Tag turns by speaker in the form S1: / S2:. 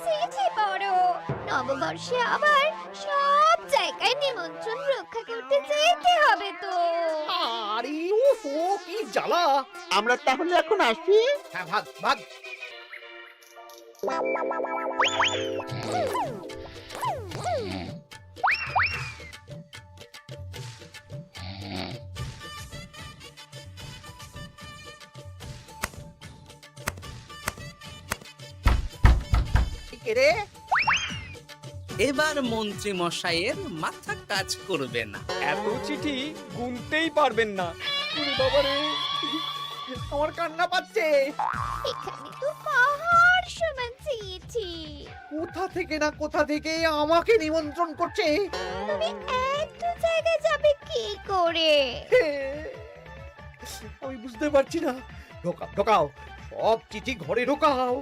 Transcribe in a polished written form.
S1: চিঠি পড়ো। নববর্ষে আবার সব জায়গায় নিমন্ত্রণ রক্ষা করতে যেতে হবে তো।
S2: আরে ও কি জ্বালা।
S3: আমরা তাহলে এখন আসি।
S2: হ্যাঁ, ভাগ ভাগ। কে রে?
S4: এবার মন্ত্রী মশাইয়ের মাথা কাজ করবে না।
S5: এত চিঠি গুনতেই পারবেন না।
S2: ওরে বাবা রে, আমার কান্না পাচ্ছে।
S1: এখানে তো পাহাড় সমান চিঠি।
S2: কোথা থেকে না কোথা থেকে আমাকে নিমন্ত্রণ করছে।
S1: তুমি এত জায়গায় যাবে কি করে?
S2: আমি বুঝতে পারছি না। ঢোকাও ঢোকাও, সব চিঠি ঘরে ঢোকাও।